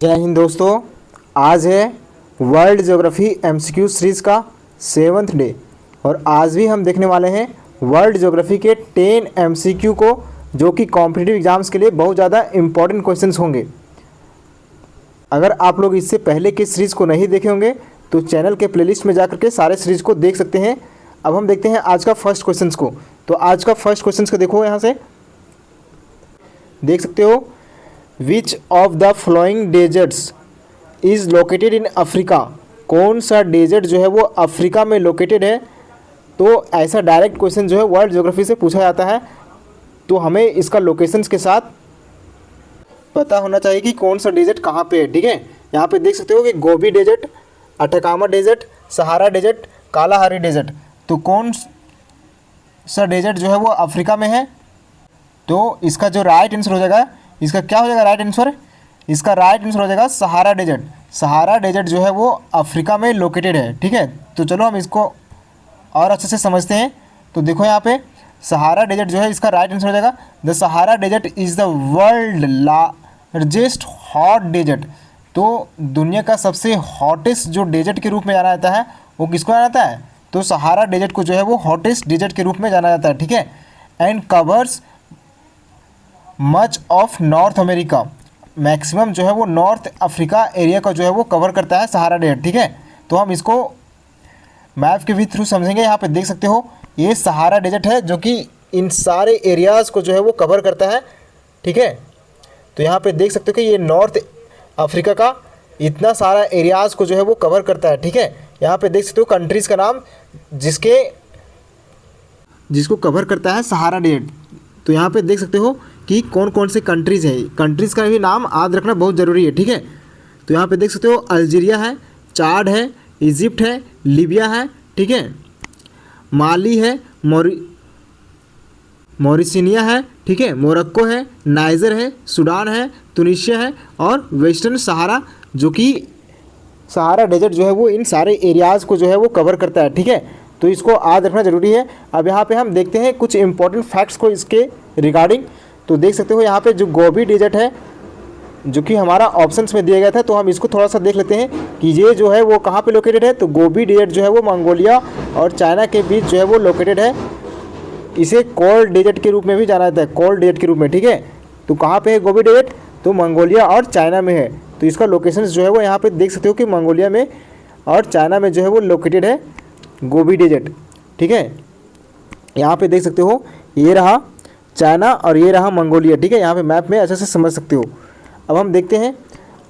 जय हिंद दोस्तों। आज है वर्ल्ड ज्योग्राफी एमसीक्यू सीरीज़ का 7th डे और आज भी हम देखने वाले हैं वर्ल्ड ज्योग्राफी के 10 एमसीक्यू को, जो कि कॉम्पिटिटिव एग्जाम्स के लिए बहुत ज़्यादा इंपॉर्टेंट क्वेश्चंस होंगे। अगर आप लोग इससे पहले के सीरीज़ को नहीं देखे होंगे तो चैनल के प्लेलिस्ट में जाकर के सारे सीरीज़ को देख सकते हैं। अब हम देखते हैं आज का फर्स्ट क्वेश्चन को। तो आज का फर्स्ट क्वेश्चन को देखो, यहाँ से देख सकते हो, which of the following deserts is located in Africa. कौन सा डेजर्ट जो है वो अफ्रीका में लोकेटेड है। तो ऐसा डायरेक्ट क्वेश्चन जो है वर्ल्ड ज्योग्राफी से पूछा जाता है, तो हमें इसका लोकेशंस के साथ पता होना चाहिए कि कौन सा डेजर्ट कहाँ पे है। ठीक है, यहाँ पे देख सकते हो कि Gobi desert, Atacama desert, Sahara desert, Kalahari desert. तो कौन सा डेजर्ट जो है वो अफ्रीका में है। तो इसका जो राइट आंसर हो जाएगा, इसका क्या हो जाएगा राइट आंसर, इसका राइट आंसर हो जाएगा सहारा डेजर्ट। सहारा डेजर्ट जो है वो अफ्रीका में लोकेटेड है। ठीक है, तो चलो हम इसको और अच्छे से समझते हैं। तो देखो यहाँ पे सहारा डेजर्ट जो है इसका राइट आंसर हो जाएगा, the Sahara desert is the world largest hot desert. तो दुनिया का सबसे हॉटेस्ट जो डेजर्ट के रूप में जाना जाता है वो किसको जाना जाता है, तो सहारा डेजर्ट को जो है वो हॉटेस्ट डेजर्ट के रूप में जाना जाता है। ठीक है, and covers much of north America. Maximum जो है वो नॉर्थ अफ्रीका एरिया का जो है वो कवर करता है सहारा डेजर्ट। ठीक है, तो हम इसको मैप के भी थ्रू समझेंगे। यहाँ पे देख सकते हो ये सहारा डेजर्ट है जो कि इन सारे एरियाज़ को जो है वो कवर करता है। ठीक है, तो यहाँ पे देख सकते हो कि ये नॉर्थ अफ्रीका का इतना सारा एरियाज़ को जो है वो कवर करता है। ठीक है, यहाँ पे देख सकते हो कंट्रीज़ का नाम जिसको कवर करता है सहारा डेजर्ट। तो यहाँ पे देख सकते हो कि कौन कौन से कंट्रीज़ है, कंट्रीज़ का भी नाम याद रखना बहुत ज़रूरी है। ठीक है, तो यहाँ पे देख सकते हो अल्जीरिया है, चाड है, इजिप्ट है, लीबिया है, ठीक है, माली है, मॉरिसिनिया है, ठीक है, मोरक्को है, नाइजर है, सूडान है, तुनिशिया है और वेस्टर्न सहारा, जो कि सहारा डेजर्ट जो है वो इन सारे एरियाज़ को जो है वो कवर करता है। ठीक है, तो इसको याद रखना ज़रूरी है। अब यहाँ पे हम देखते हैं कुछ इंपॉर्टेंट फैक्ट्स को इसके रिगार्डिंग। तो देख सकते हो यहाँ पे जो गोबी डेजर्ट है जो कि हमारा ऑप्शंस में दिया गया था, तो हम इसको थोड़ा सा देख लेते हैं कि ये जो है वो कहाँ पे लोकेटेड है। तो गोबी डेजर्ट जो है वो मंगोलिया और चाइना के बीच जो है वो लोकेटेड है। इसे कोल्ड डेजर्ट के रूप में भी जाना जाता है, कोल्ड डेजर्ट के रूप में। ठीक है, तो कहाँ पे है गोबी डेजर्ट, तो मंगोलिया और चाइना में है। तो इसका लोकेशन जो है वो यहाँ पे देख सकते हो कि मंगोलिया में और चाइना में जो है वो लोकेटेड है गोबी डेजर्ट। ठीक है, यहाँ पे देख सकते हो ये रहा चाइना और ये रहा मंगोलिया। ठीक है, यहाँ पे मैप में अच्छे से समझ सकते हो। अब हम देखते हैं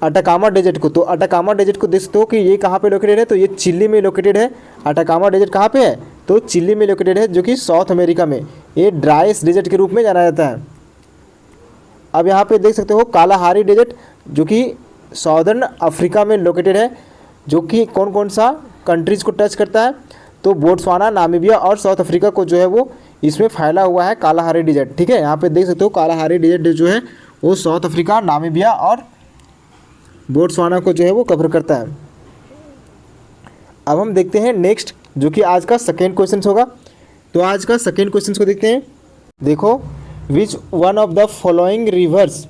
अटकामा डेजर्ट को। तो अटकामा डेजर्ट को देख सकते हो कि ये कहाँ पे लोकेटेड है, तो ये चिली में लोकेटेड है। अटकामा डेजर्ट कहाँ पे है, तो चिली में लोकेटेड है, जो कि साउथ अमेरिका में। ये ड्राइस्ट डेजर्ट के रूप में जाना जाता है। अब यहाँ पे देख सकते हो कालाहारी डेजर्ट जो कि साउदर्न अफ्रीका में लोकेटेड है, जो कि कौन कौन सा कंट्रीज़ को टच करता है, तो बोट्सवाना, नामीबिया और साउथ अफ्रीका को जो है वो इसमें फैला हुआ है कालाहारी डेजर्ट। ठीक है, यहाँ पे देख सकते हो कालाहारी डेजर्ट जो है वो साउथ अफ्रीका, नामीबिया और बोट्सवाना को जो है वो कवर करता है। अब हम देखते हैं नेक्स्ट, जो कि आज का सेकेंड क्वेश्चन होगा। तो आज का सेकेंड क्वेश्चन को देखते हैं। देखो, which one of the following rivers,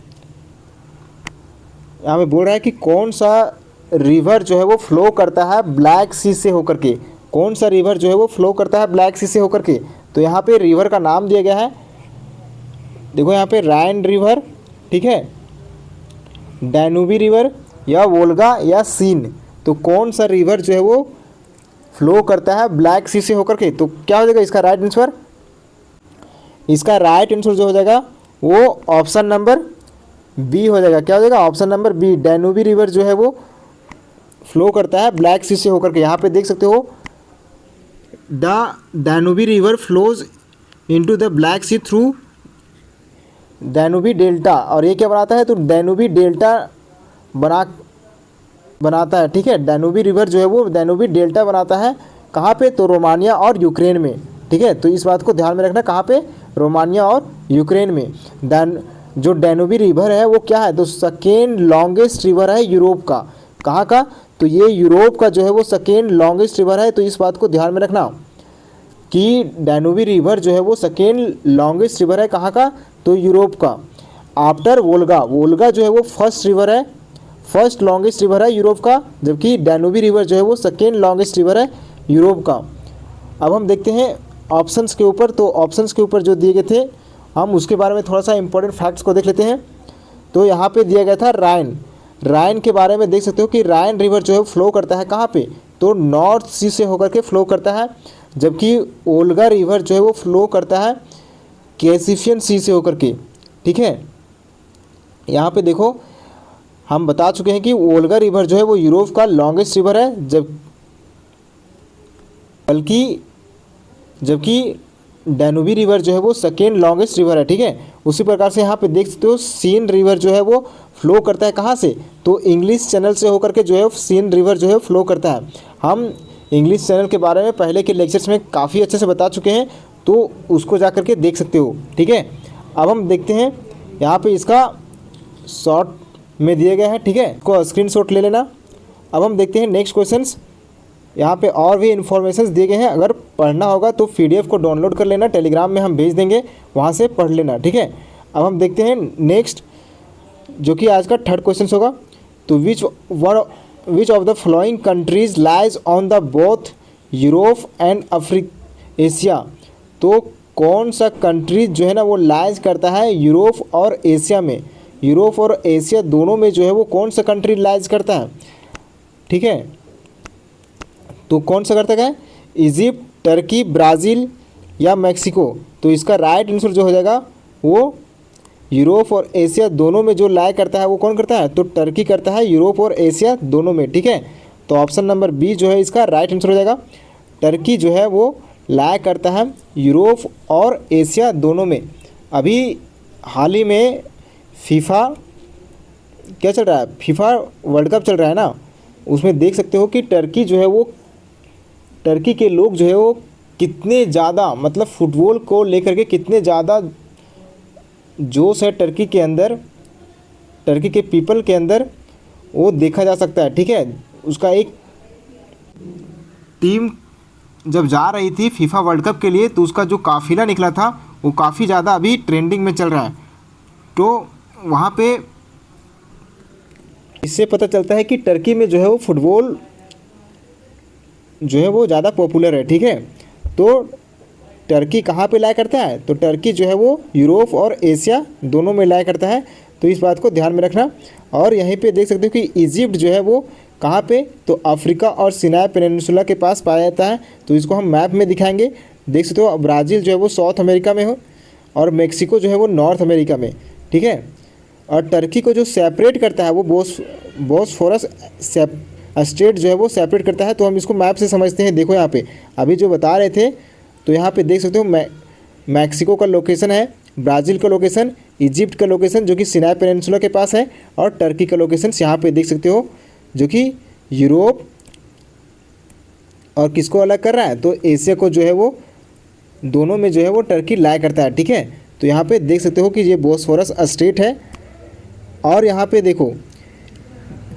यहाँ पे बोल रहा है कि कौन सा रिवर जो है वो फ्लो करता है ब्लैक सी से होकर के। कौन सा रिवर जो है वो फ्लो करता है ब्लैक सी से होकर के। तो यहाँ पे रिवर का नाम दिया गया है, देखो यहाँ पे राइन रिवर, ठीक है, डैनूबी रिवर या वोल्गा या सीन। तो कौन सा रिवर जो है वो फ्लो करता है ब्लैक सी से होकर के, तो क्या हो जाएगा इसका राइट आंसर, इसका राइट आंसर जो हो जाएगा वो ऑप्शन नंबर बी हो जाएगा। क्या हो जाएगा, ऑप्शन नंबर बी, डैनूबी रिवर जो है वो फ्लो करता है ब्लैक सी से होकर के। यहाँ पे देख सकते हो the Danube river flows into the Black Sea through Danube delta. और ये क्या बनाता है, तो डैनूबी डेल्टा बनाता है। ठीक है, डैनूबी रिवर जो है वो डैनूबी डेल्टा बनाता है। कहाँ पे, तो रोमानिया और यूक्रेन में। ठीक है, तो इस बात को ध्यान में रखना, कहाँ पे, रोमानिया और यूक्रेन में। जो डैनूबी रिवर है वो क्या है, तो सेकेंड लॉन्गेस्ट रिवर है यूरोप का। कहाँ का, तो ये यूरोप का जो है वो सेकेंड लॉन्गेस्ट रिवर है। तो इस बात को ध्यान में रखना कि डैनूबी रिवर जो है वो सेकेंड लॉन्गेस्ट रिवर है। कहाँ का, तो यूरोप का, आफ्टर वोल्गा। वोल्गा जो है वो फर्स्ट रिवर है, फर्स्ट लॉन्गेस्ट रिवर है यूरोप का, जबकि डैन्यूबी रिवर जो है वो सेकेंड लॉन्गेस्ट रिवर है यूरोप का। अब हम देखते हैं ऑप्शंस के ऊपर, तो ऑप्शंस के ऊपर जो दिए गए थे हम उसके बारे में थोड़ा सा इंपॉर्टेंट फैक्ट्स को देख लेते हैं। तो यहाँ पे दिया गया था राइन, राइन के बारे में देख सकते हो कि राइन रिवर जो है फ्लो करता है कहाँ पे, तो नॉर्थ सी से होकर के फ्लो करता है, जबकि ओल्गा रिवर जो है वो फ्लो करता है कैसिफियन सी से होकर के। ठीक है, यहाँ पे देखो हम बता चुके हैं कि ओल्गा रिवर जो है वो यूरोप का लॉन्गेस्ट रिवर है, जबकि डैन्यूबी रिवर जो है वो सेकेंड लॉन्गेस्ट रिवर है। ठीक है, उसी प्रकार से यहाँ पे देख सकते हो सीन रिवर जो है वो फ्लो करता है कहाँ से, तो इंग्लिश चैनल से होकर के जो है सीन रिवर जो है फ्लो करता है। हम इंग्लिश चैनल के बारे में पहले के लेक्चर्स में काफ़ी अच्छे से बता चुके हैं, तो उसको जा करके देख सकते हो। ठीक है, अब हम देखते हैं यहाँ पे इसका शॉर्ट में दिए गए हैं। ठीक है, इसको स्क्रीनशॉट ले लेना। अब हम देखते हैं नेक्स्ट क्वेश्चंस। यहाँ पे और भी इन्फॉर्मेशन दिए गए हैं, अगर पढ़ना होगा तो पीडीएफ को डाउनलोड कर लेना, टेलीग्राम में हम भेज देंगे, वहाँ से पढ़ लेना। ठीक है, अब हम देखते हैं नेक्स्ट, जो कि आज का थर्ड क्वेश्चन होगा। तो विच of the following countries lies on the both Europe and Asia, तो कौन सा कंट्री जो है ना वो लाइज करता है यूरोप और एशिया में, यूरोप और एशिया दोनों में जो है वो कौन सा कंट्री लाइज करता है। ठीक है, तो कौन सा करता है, इजिप्ट, टर्की, ब्राज़ील या मैक्सिको। तो इसका राइट आंसर जो हो जाएगा वो यूरोप और एशिया दोनों में जो लाया करता है वो कौन करता है, तो टर्की करता है यूरोप और एशिया दोनों में। ठीक है, तो ऑप्शन नंबर बी जो है इसका राइट आंसर हो जाएगा। टर्की जो है वो लाया करता है यूरोप और एशिया दोनों में। अभी हाल ही में फीफा क्या चल रहा है, फीफा वर्ल्ड कप चल रहा है ना, उसमें देख सकते हो कि टर्की जो है वो, टर्की के लोग जो है वो कितने ज़्यादा, मतलब फुटबॉल को लेकर के कितने ज़्यादा जोश है टर्की के अंदर, टर्की के पीपल के अंदर, वो देखा जा सकता है। ठीक है, उसका एक टीम जब जा रही थी फीफा वर्ल्ड कप के लिए, तो उसका जो काफिला निकला था वो काफ़ी ज़्यादा अभी ट्रेंडिंग में चल रहा है। तो वहाँ पे इससे पता चलता है कि टर्की में जो है वो फुटबॉल जो है वो ज़्यादा पॉपुलर है। ठीक है, तो टर्की कहाँ पे लाया करता है, तो टर्की जो है वो यूरोप और एशिया दोनों में लाया करता है, तो इस बात को ध्यान में रखना। और यहीं पे देख सकते हो कि इजिप्ट जो है वो कहाँ पे, तो अफ्रीका और सिनाई पेनिनसुला के पास पाया जाता है, तो इसको हम मैप में दिखाएंगे। देख सकते हो ब्राज़ील जो है वो साउथ अमेरिका में हो और मेक्सिको जो है वो नॉर्थ अमेरिका में। ठीक है, और टर्की को जो सेपरेट करता है वो बोस्फोरस स्टेट जो है वो सेपरेट करता है, तो हम इसको मैप से समझते हैं। देखो यहाँ पे अभी जो बता रहे थे, तो यहाँ पे देख सकते हो मैक्सिको का लोकेशन है, ब्राज़ील का लोकेशन, इजिप्ट का लोकेशन जो कि सिनाई पेनिनसुला के पास है, और टर्की का लोकेशन यहाँ पे देख सकते हो जो कि यूरोप और किसको अलग कर रहा है, तो एशिया को जो है वो दोनों में जो है वो टर्की लाया करता है। ठीक है, तो यहाँ पे देख सकते हो कि ये बोस्फोरस स्टेट है, और यहाँ पे देखो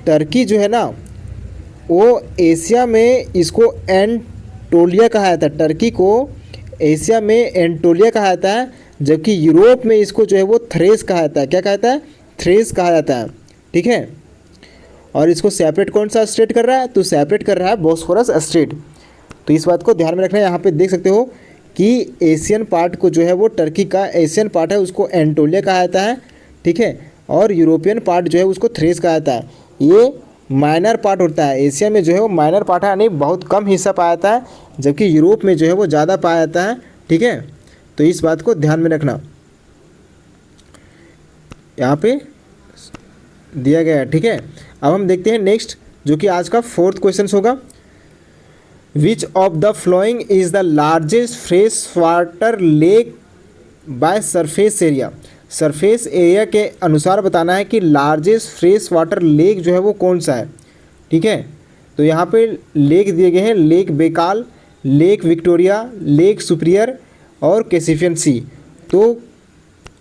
टर्की जो है ना वो एशिया में इसको एंटोलिया कहा जाता है, टर्की को एशिया में एंटोलिया कहा जाता है, जबकि यूरोप में इसको जो है वो थ्रेस कहा जाता है। क्या कहा जाता है, थ्रेस कहा जाता है। ठीक है, और इसको सेपरेट कौन सा स्टेट कर रहा है, तो सेपरेट कर रहा है बोस्फोरस स्टेट। तो इस बात को ध्यान में रखना है। यहाँ पे देख सकते हो कि एशियन पार्ट को जो है वो टर्की का एशियन पार्ट है उसको एंटोलिया कहा जाता है। ठीक है, और यूरोपियन पार्ट जो है उसको थ्रेस कहा जाता है। ये माइनर पार्ट होता है, एशिया में जो है वो माइनर पार्ट है, यानी बहुत कम हिस्सा पाया जाता है, जबकि यूरोप में जो है वो ज़्यादा पाया जाता है। ठीक है, तो इस बात को ध्यान में रखना, यहाँ पे दिया गया है। ठीक है, अब हम देखते हैं नेक्स्ट, जो कि आज का फोर्थ क्वेश्चन होगा। विच of the following is the largest fresh water lake by surface area, surface area के अनुसार बताना है कि लार्जेस्ट फ्रेश वाटर लेक जो है वो कौन सा है। ठीक है, तो यहाँ पे लेक दिए गए हैं, lake Baikal, lake Victoria, lake superior और कैसिफियन सी। तो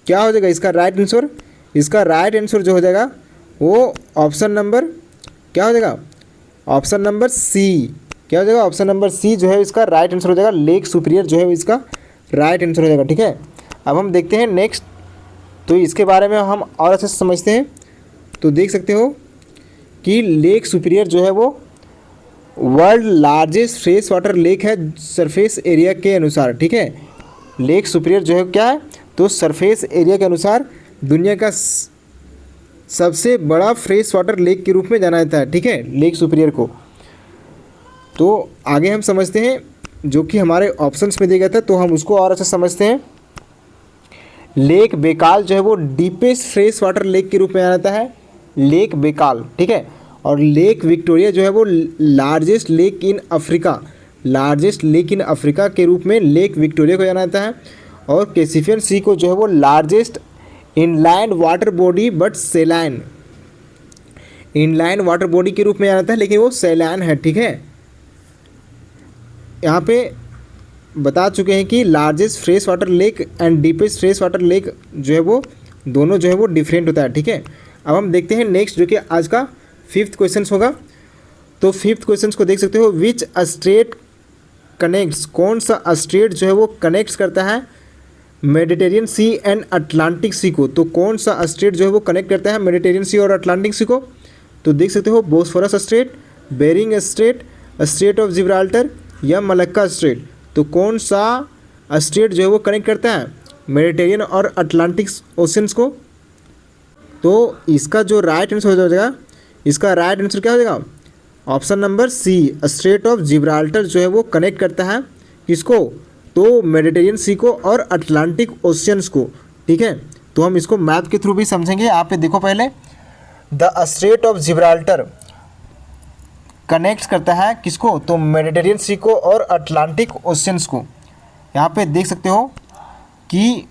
क्या हो जाएगा इसका राइट आंसर, इसका राइट आंसर जो हो जाएगा वो ऑप्शन नंबर क्या हो जाएगा, ऑप्शन नंबर सी। क्या हो जाएगा, ऑप्शन नंबर सी जो है इसका राइट आंसर हो जाएगा, लेक सुपीरियर जो है इसका राइट आंसर हो जाएगा। ठीक है, अब हम देखते हैं नेक्स्ट, तो इसके बारे में हम और अच्छे से समझते हैं। तो देख सकते हो कि लेक सुपीरियर जो है वो world largest fresh water lake है सरफेस एरिया के अनुसार, ठीक है। लेक सुपीरियर जो है क्या है, तो सरफेस एरिया के अनुसार दुनिया का सबसे बड़ा फ्रेश वाटर लेक के रूप में जाना जाता है, ठीक है, लेक सुपीरियर को। तो आगे हम समझते हैं जो कि हमारे ऑप्शंस में दिया गया था, तो हम उसको और अच्छा समझते हैं। लेक बेकाल जो है वो डीपेस्ट फ्रेश वाटर लेक के रूप में जाना जाता है, लेक बेकाल, ठीक है। और लेक विक्टोरिया जो है वो largest lake in Africa, largest lake in Africa के रूप में लेक विक्टोरिया को जाना जाता है। और कैसिपियन सी को जो है वो largest inland water body but सेलाइन, inland water body के रूप में जाना जाता है, लेकिन वो सेलाइन है, ठीक है। यहाँ पे बता चुके हैं कि largest fresh water lake and deepest fresh water lake जो है वो दोनों जो है वो डिफरेंट होता है, ठीक है। अब हम देखते हैं नेक्स्ट जो कि आज का 5th क्वेश्चन होगा। तो 5th क्वेश्चन को देख सकते हो, विच स्ट्रेट कनेक्ट्स, कौन सा स्ट्रेट जो है वो कनेक्ट्स करता है Mediterranean sea and Atlantic sea को। तो कौन सा स्ट्रेट जो है वो कनेक्ट करता है मेडिटेरियन सी और अटलांटिक सी को, तो देख सकते हो Bosphorus strait, Bering strait, strait of Gibraltar या मलक्का स्ट्रेट। तो कौन सा स्ट्रेट जो है वो कनेक्ट करता है मेडिटेरियन और अटलांटिक ओशंस को। तो इसका जो राइट आंसर हो जाएगा, इसका राइट आंसर क्या हो जाएगा, option number C, strait of Gibraltar जो है वो कनेक्ट करता है किसको, तो मेडिटेरियन सी को और अटलांटिक ओशियंस को, ठीक है। तो हम इसको मैप के थ्रू भी समझेंगे। यहाँ पे देखो पहले, the straight of Gibraltar connect करता है किसको, तो मेडिटेरियन सी को और अटलांटिक ओशियंस को। यहाँ पे देख सकते हो कि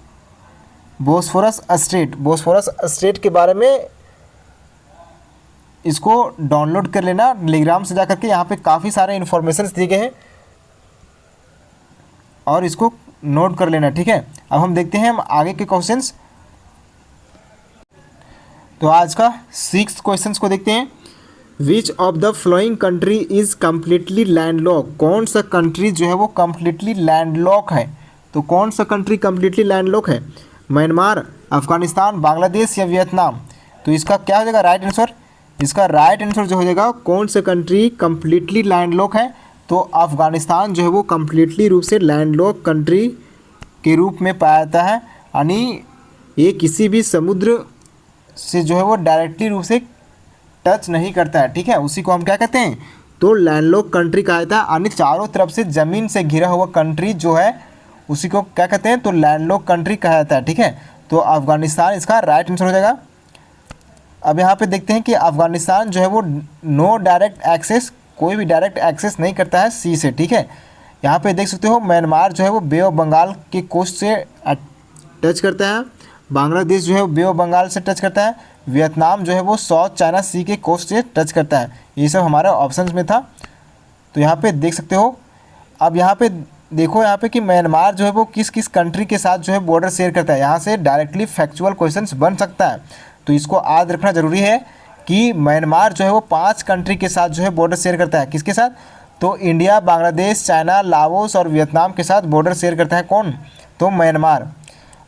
बोस्फोरस स्ट्रेट, बोस्फोरस स्ट्रेट के बारे में इसको डाउनलोड कर लेना टेलीग्राम से जा करके, यहाँ पे काफ़ी सारे इन्फॉर्मेशन दिए गए हैं और इसको नोट कर लेना, ठीक है। अब हम देखते हैं हम आगे के क्वेश्चंस। तो आज का 6th क्वेश्चन को देखते हैं, which of the following country is completely landlocked, कौन सा कंट्री जो है वो कम्प्लीटली लैंडलॉक है। तो कौन सा कंट्री कम्प्लीटली लैंडलॉक है, म्यांमार, अफगानिस्तान, बांग्लादेश या वियतनाम। तो इसका क्या हो जाएगा राइट आंसर, इसका राइट आंसर जो हो जाएगा कौन सा कंट्री कम्प्लीटली लैंडलॉक है, तो अफगानिस्तान जो है वो कम्प्लीटली रूप से लैंडलॉक कंट्री के रूप में पाया जाता है। यानी ये किसी भी समुद्र से जो है वो डायरेक्टली रूप से टच नहीं करता है, ठीक है। उसी को हम क्या कहते हैं, तो लैंडलॉक कंट्री कहा जाता है। यानी चारों तरफ से ज़मीन से घिरा हुआ कंट्री जो है उसी को क्या कहते हैं, तो लैंडलॉक कंट्री कहा जाता है, ठीक है। तो अफगानिस्तान इसका राइट आंसर हो जाएगा। अब यहाँ पे देखते हैं कि अफगानिस्तान जो है वो नो डायरेक्ट एक्सेस, कोई भी डायरेक्ट एक्सेस नहीं करता है सी से, ठीक है। यहाँ पे देख सकते हो म्यांमार जो है वो बे ऑफ बंगाल के कोस्ट से टच करता है, बांग्लादेश जो है वो बे ऑफ बंगाल से टच करता है, वियतनाम जो है वो साउथ चाइना सी के कोस्ट से टच करता है। ये सब हमारे ऑप्शंस में था, तो यहाँ पे देख सकते हो। अब यहाँ पे देखो यहाँ पे कि म्यांमार जो है वो किस किस कंट्री के साथ जो है बॉर्डर शेयर करता है। यहाँ से डायरेक्टली फैक्चुअल क्वेश्चंस बन सकता है, तो इसको याद रखना जरूरी है कि म्यांमार जो है वो 5 कंट्री के साथ जो है बॉर्डर शेयर करता है। किसके साथ, तो इंडिया, बांग्लादेश, चाइना, लाओस और वियतनाम के साथ बॉर्डर शेयर करता है कौन, तो म्यांमार।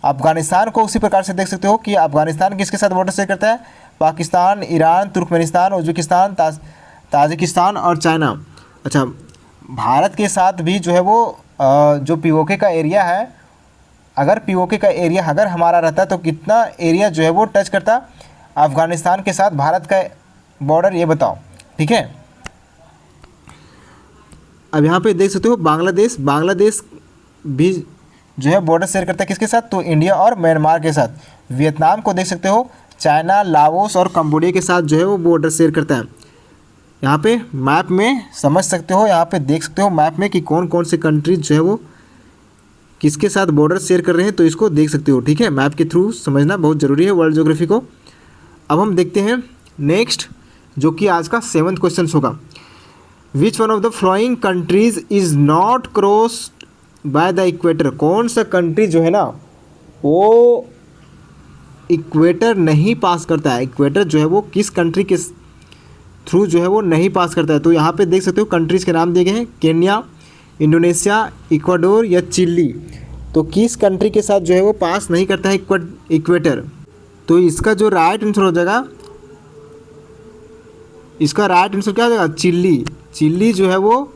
अफगानिस्तान को उसी प्रकार से देख सकते हो कि अफगानिस्तान किसके साथ बॉर्डर शेयर करता है, Pakistan, Iran, Turkmenistan, Uzbekistan, Tajikistan और चाइना। अच्छा, भारत के साथ भी जो है वो जो पीओके का एरिया है, अगर पीओके का एरिया अगर हमारा रहता तो कितना एरिया जो है वो टच करता अफगानिस्तान के साथ भारत का बॉर्डर, ये बताओ, ठीक है। अब यहाँ पे देख सकते हो बांग्लादेश, बांग्लादेश भी जो है बॉर्डर शेयर करता है किसके साथ, तो इंडिया और म्यांमार के साथ। वियतनाम को देख सकते हो चाइना, लाओस और कंबोडिया के साथ जो है वो बॉर्डर शेयर करता है। यहाँ पे मैप में समझ सकते हो, यहाँ पे देख सकते हो मैप में कि कौन कौन से कंट्रीज जो है वो किसके साथ बॉर्डर शेयर कर रहे हैं, तो इसको देख सकते हो, ठीक है। मैप के थ्रू समझना बहुत ज़रूरी है वर्ल्ड ज्योग्राफी को। अब हम देखते हैं नेक्स्ट, जो कि आज का 7th क्वेश्चन होगा, which one of the flowing countries is not crossed by the equator. कौन सा कंट्री जो है ना वो इक्वेटर नहीं पास करता है, इक्वेटर जो है वो किस कंट्री के थ्रू जो है वो नहीं पास करता है। तो यहाँ पे देख सकते हो कंट्रीज़ के नाम दिए गए हैं, केन्या, इंडोनेशिया, इक्वाडोर या चिली। तो किस कंट्री के साथ जो है वो पास नहीं करता है इक्वेटर, तो इसका जो राइट आंसर हो जाएगा इसका राइट आंसर क्या हो जाएगा? चिल्ली। चिल्ली जो है वो,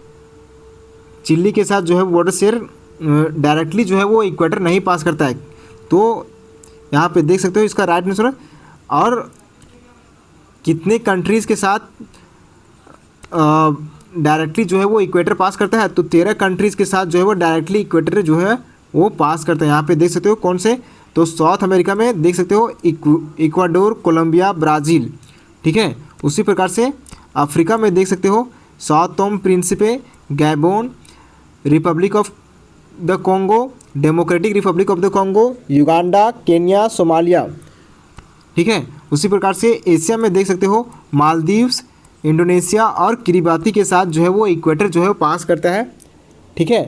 चिल्ली के साथ जो है बॉर्डर शेयर डायरेक्टली जो है वो इक्वेटर नहीं पास करता है। तो यहाँ पे देख सकते हो इसका राइट आंसर। और कितने कंट्रीज़ के साथ डायरेक्टली जो है वो इक्वेटर पास करता है? तो 13 कंट्रीज़ के साथ जो है वो डायरेक्टली इक्वेटर जो है वो पास करता है। यहाँ पे देख सकते हो कौन से, तो साउथ अमेरिका में देख सकते हो इक्वाडोर, कोलंबिया, ब्राज़ील, ठीक है। उसी प्रकार से अफ्रीका में देख सकते हो Sao Tomé Principe, Gabon, Republic of the Congo, democratic Republic of the Congo, Uganda, Kenya, Somalia, ठीक है। उसी प्रकार से एशिया में देख सकते हो मालदीव्स, इंडोनेशिया और किरिबाती के साथ जो है वो इक्वेटर जो है वो पास करता है, ठीक है।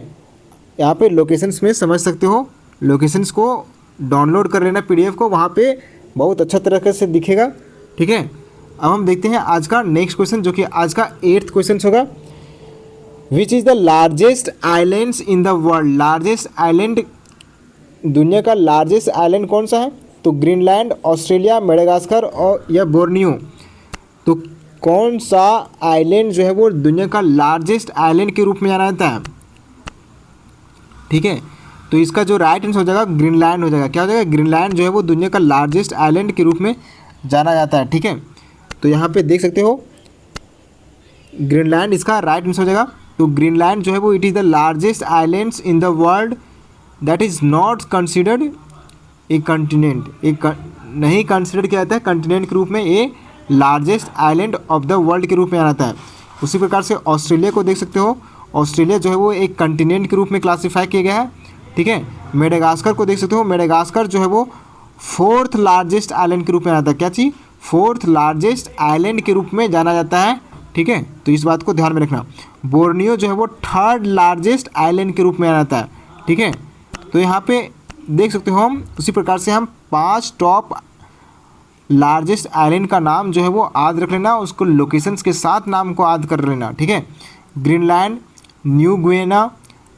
यहाँ पे लोकेशंस में समझ सकते हो, लोकेशंस को डाउनलोड कर लेना पीडीएफ को, वहाँ पे बहुत अच्छा तरीके से दिखेगा, ठीक है। अब हम देखते हैं आज का नेक्स्ट क्वेश्चन, जो कि आज का 8th क्वेश्चन होगा। Which is the largest islands in the world? Largest island, दुनिया का लार्जेस्ट आइलैंड कौन सा है? तो ग्रीनलैंड, ऑस्ट्रेलिया, मेडागास्कर और या बोर्नियो। तो कौन सा आइलैंड जो है वो दुनिया का लार्जेस्ट आइलैंड के रूप में जाना जाता है, ठीक है। तो इसका जो राइट आंसर हो जाएगा ग्रीनलैंड हो जाएगा। क्या हो जाएगा? ग्रीनलैंड जो है वो दुनिया का लार्जेस्ट आइलैंड के रूप में जाना जाता है, ठीक है। तो यहाँ पे देख सकते हो ग्रीनलैंड इसका राइट आंसर हो जाएगा। तो ग्रीनलैंड जो है वो it is the largest islands in the world that is not considered a continent. एक नहीं कंसिडर किया जाता है कंटिनेंट के रूप में, ये largest island of the world के रूप में आता है। उसी प्रकार से ऑस्ट्रेलिया को देख सकते हो, ऑस्ट्रेलिया जो है वो एक कंटिनेंट के रूप में क्लासीफाई किया गया है, ठीक है। मेडागास्कर को देख सकते हो, मेडागास्कर जो है वो 4th लार्जेस्ट आइलैंड के रूप में आता है। क्या चीज़? 4th लार्जेस्ट आइलैंड के रूप में जाना जाता है, ठीक है। तो इस बात को ध्यान में रखना। बोर्नियो जो है वो 3rd लार्जेस्ट आइलैंड के रूप में आता है, ठीक है। तो यहाँ पे देख सकते हो हम, उसी प्रकार से हम 5 टॉप लार्जेस्ट आइलैंड का नाम जो है वो याद रख लेना, उसको लोकेशंस के साथ नाम को याद कर लेना, ठीक है। ग्रीनलैंड, न्यू गुइना,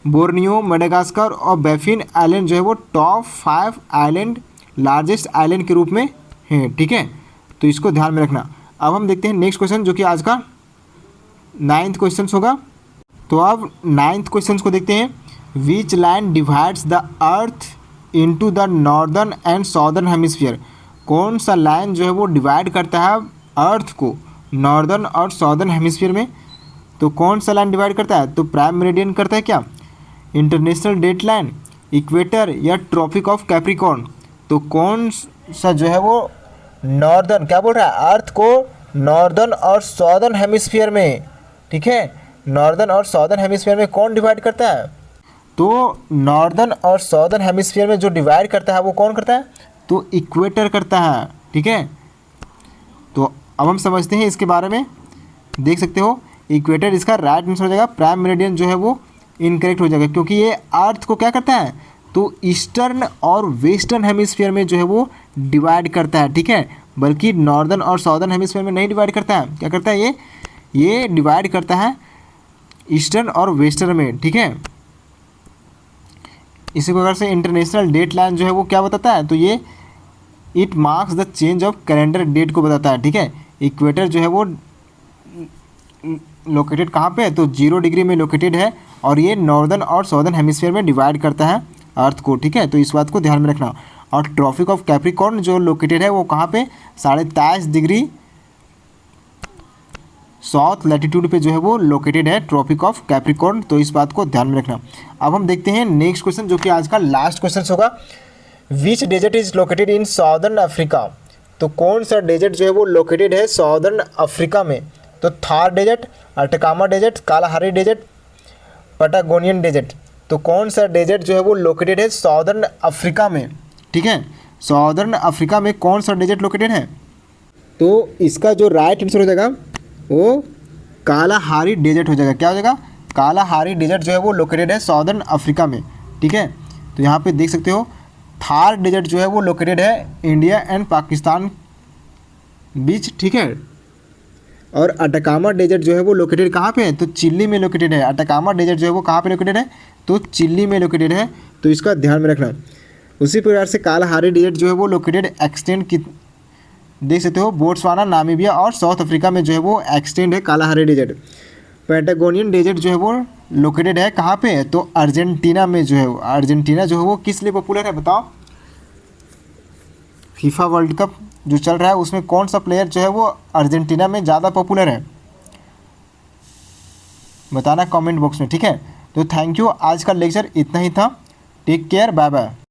बोर्नियो, मेडागास्कर और बैफिन आइलैंड जो है वो टॉप 5 आइलैंड लार्जेस्ट आइलैंड के रूप में हैं, ठीक है। तो इसको ध्यान में रखना। अब हम देखते हैं नेक्स्ट क्वेश्चन, जो कि आज का 9th क्वेश्चन होगा। तो अब 9th क्वेश्चन को देखते हैं। Which land divides the earth into the northern and southern hemisphere? कौन सा लाइन जो है वो डिवाइड करता है अर्थ को नॉर्दर्न और साउदर्न हेमिस्फीयर में? तो कौन सा लाइन डिवाइड करता है? तो प्राइम मेरिडियन करता है क्या, इंटरनेशनल डेट लाइन, इक्वेटर या ट्रॉपिक ऑफ कैप्रिकॉर्न? तो कौन सा जो है वो नॉर्दर्न, क्या बोल रहा है, अर्थ को नॉर्दर्न और साउदर्न हेमिस्फीयर में, ठीक है, नॉर्दर्न और साउदर्न हेमिस्फीयर में कौन डिवाइड करता है? तो नॉर्दर्न और साउदर्न हेमिस्फीयर में जो डिवाइड करता है वो कौन करता है? तो इक्वेटर करता है, ठीक है। तो अब हम समझते हैं इसके बारे में। देख सकते हो इक्वेटर इसका राइट आंसर हो जाएगा। प्राइम मेरिडियन जो है वो इनकरेक्ट हो जाएगा, क्योंकि ये अर्थ को क्या करता है, तो ईस्टर्न और वेस्टर्न हेमिस्फीयर में जो है वो डिवाइड करता है, ठीक है, बल्कि नॉर्दर्न और साउदर्न हेमिस्फीयर में नहीं डिवाइड करता है। क्या करता है ये डिवाइड करता है ईस्टर्न और वेस्टर्न में, ठीक है। इसी प्रकार से इंटरनेशनल डेट लाइन जो है वो क्या बताता है, तो ये it marks the change of calendar date को बताता है, ठीक है। इक्वेटर जो है वो लोकेटेड कहाँ पे है, तो 0 डिग्री में लोकेटेड है, और ये नॉर्दर्न और साउदर्न हेमिस्फीयर में डिवाइड करता है अर्थ को, ठीक है। तो इस बात को ध्यान में रखना। और ट्रॉपिक ऑफ कैप्रिकॉर्न जो लोकेटेड है वो कहाँ पे, 23.5 डिग्री साउथ लैटिट्यूड पे जो है वो लोकेटेड है ट्रॉपिक ऑफ कैप्रिकॉर्न। तो इस बात को ध्यान में रखना। अब हम देखते हैं नेक्स्ट क्वेश्चन, जो कि आज का लास्ट क्वेश्चन होगा। Which desert is located in southern Africa? तो कौन सा डेजर्ट जो है वो लोकेटेड है साउदर्न अफ्रीका में? तो Thar desert, Atacama desert, Kalahari desert, Patagonian desert. तो कौन सा डेजर्ट जो है वो लोकेटेड है साउदर्न अफ्रीका में, ठीक है। साउदर्न अफ्रीका में कौन सा डेजर्ट लोकेटेड है? तो इसका जो राइट आंसर हो जाएगा वो कालाहारी डेजर्ट हो जाएगा। क्या हो जाएगा? कालाहारी डेजर्ट जो है वो लोकेटेड है साउदर्न अफ्रीका में, ठीक है। तो यहाँ पे देख सकते हो थार डेजर्ट जो है वो लोकेटेड है इंडिया एंड पाकिस्तान बीच, ठीक है। और अटकामा डेजर्ट जो है वो लोकेटेड कहाँ पे है, तो चिल्ली में लोकेटेड है। अटकामा डेजर्ट जो है वो कहाँ पे लोकेटेड है, तो चिल्ली में लोकेटेड है। तो इसका ध्यान में रखना। उसी प्रकार से कालाहारी डेजर्ट जो है वो लोकेटेड एक्सटेंड देख सकते हो बोट्सवाना, नामीबिया और साउथ अफ्रीका में जो है वो एक्सटेंड है कालाहारी डेजर्ट। पैटागोनियन डेजर्ट जो है वो लोकेटेड है कहाँ पे? तो अर्जेंटीना में जो है, अर्जेंटीना जो है वो किस लिए पॉपुलर है बताओ? फीफा वर्ल्ड कप जो चल रहा है उसमें कौन सा प्लेयर जो है वो अर्जेंटीना में ज़्यादा पॉपुलर है? बताना कमेंट बॉक्स में, ठीक है। तो थैंक यू, आज का लेक्चर इतना ही था। Take care, bye bye.